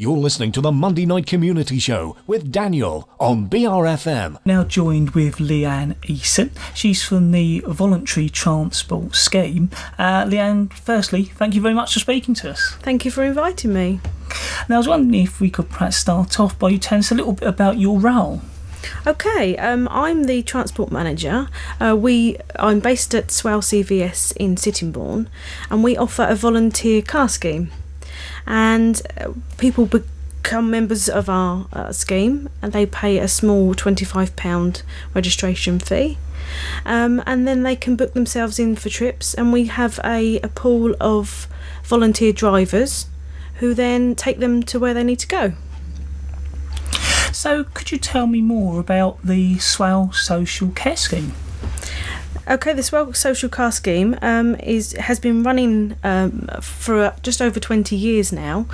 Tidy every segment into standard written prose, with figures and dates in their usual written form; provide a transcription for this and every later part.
You're listening to the Monday Night Community Show with Daniel on BRFM. Now joined with Leigh-Anne Eason. She's from the Voluntary Transport Scheme. Leigh-Anne, firstly, thank you very much for speaking to us. Thank you for inviting me. Now, I was wondering if we could perhaps start off by you telling us a little bit about your role. Okay, I'm the transport manager. I'm based at Swale CVS in Sittingbourne, and we offer a volunteer car scheme. And people become members of our scheme, and they pay a small £25 registration fee, and then they can book themselves in for trips, and we have a pool of volunteer drivers who then take them to where they need to go. So could you tell me more about the Swale Social Care Scheme? Okay, the Swale Social Car Scheme has been running for just over 20 years now.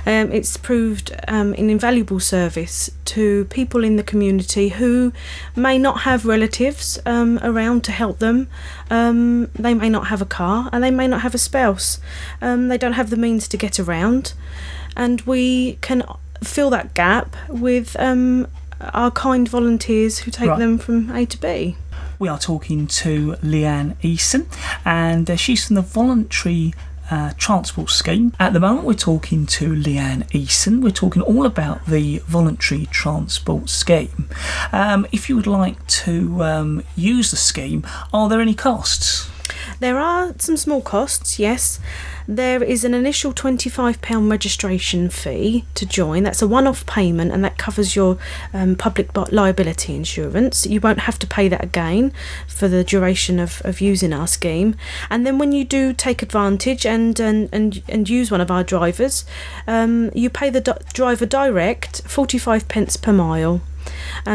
It's proved an invaluable service to people in the community who may not have relatives around to help them. They may not have a car, and they may not have a spouse. They don't have the means to get around, and we can fill that gap with our kind volunteers who take them from A to B. We are talking to Leigh-Anne Eason, and she's from the Voluntary Transport Scheme. At the moment, we're talking to Leigh-Anne Eason. We're talking all about the Voluntary Transport Scheme. If you would like to use the scheme, are there any costs? There are some small costs, yes. There is an initial £25 registration fee to join. That's a one-off payment, and that covers your public liability insurance. You won't have to pay that again for the duration of using our scheme. And then when you do take advantage and use one of our drivers, you pay the driver direct 45p per mile.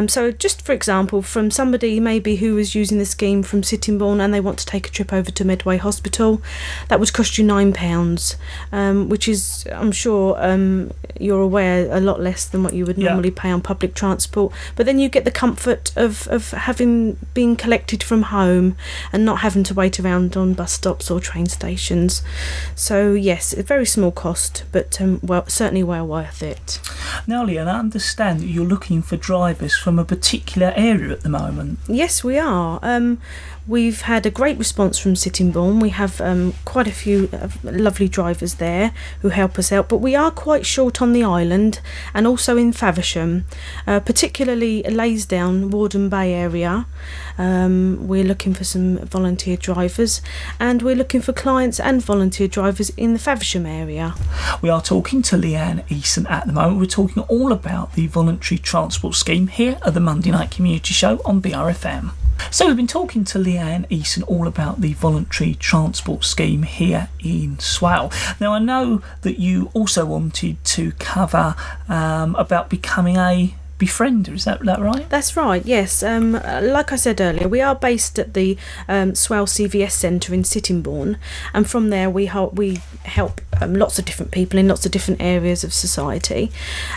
So just for example, from somebody maybe who was using the scheme from Sittingbourne and they want to take a trip over to Medway Hospital, that would cost you £9, which is, I'm sure you're aware, a lot less than what you would normally pay on public transport. But then you get the comfort of having been collected from home and not having to wait around on bus stops or train stations. So yes, a very small cost, but certainly well worth it. Now, Leigh-Anne, I understand that you're looking for drivers from a particular area at the moment. Yes, we are. We've had a great response from Sittingbourne. We have quite a few lovely drivers there who help us out, but we are quite short on the island and also in Faversham, particularly Laysdown, Warden Bay area. We're looking for some volunteer drivers, and we're looking for clients and volunteer drivers in the Faversham area. We are talking to Leigh-Anne Eason at the moment. We're talking all about the Voluntary Transport Scheme here at the Monday Night Community Show on BRFM. So we've been talking to Leigh-Anne Eason all about the Voluntary Transport Scheme here in Swale. Now, I know that you also wanted to cover about becoming a befriender, is that right? That's right, yes. Like I said earlier, we are based at the Swale CVS Centre in Sittingbourne, and from there we help lots of different people in lots of different areas of society.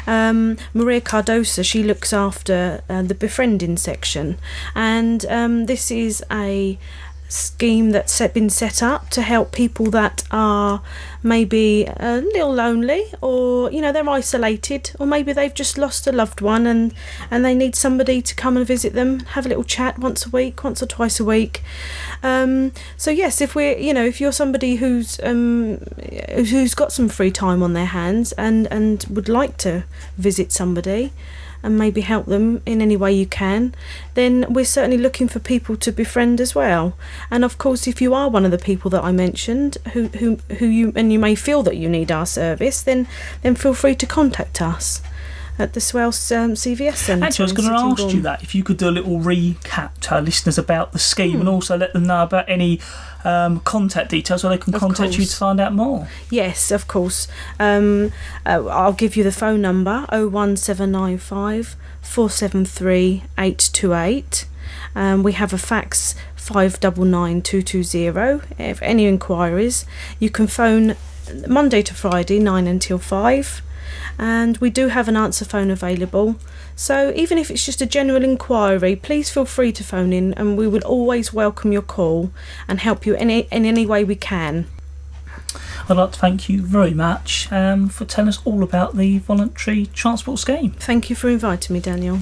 Maria Cardosa, she looks after the befriending section, and this is a scheme that's been set up to help people that are maybe a little lonely, or they're isolated, or maybe they've just lost a loved one and they need somebody to come and visit them, have a little chat once or twice a week. So yes, if you're somebody who's got some free time on their hands and would like to visit somebody and maybe help them in any way you can, then we're certainly looking for people to befriend as well. And of course, if you are one of the people that I mentioned who you may feel that you need our service, then feel free to contact us at the Swale CVS Centre. Actually, I was going to ask you that, if you could do a little recap to our listeners about the scheme and also let them know about any contact details where they can contact you to find out more. Yes, of course. I'll give you the phone number, 01795 473 828. We have a fax, 599 220. If any inquiries, you can phone Monday to Friday 9 until 5, and we do have an answer phone available. So even if it's just a general inquiry, please feel free to phone in, and we will always welcome your call and help you in any way we can. I I'd like to thank you very much for telling us all about the voluntary transport scheme. Thank you for inviting me, Daniel.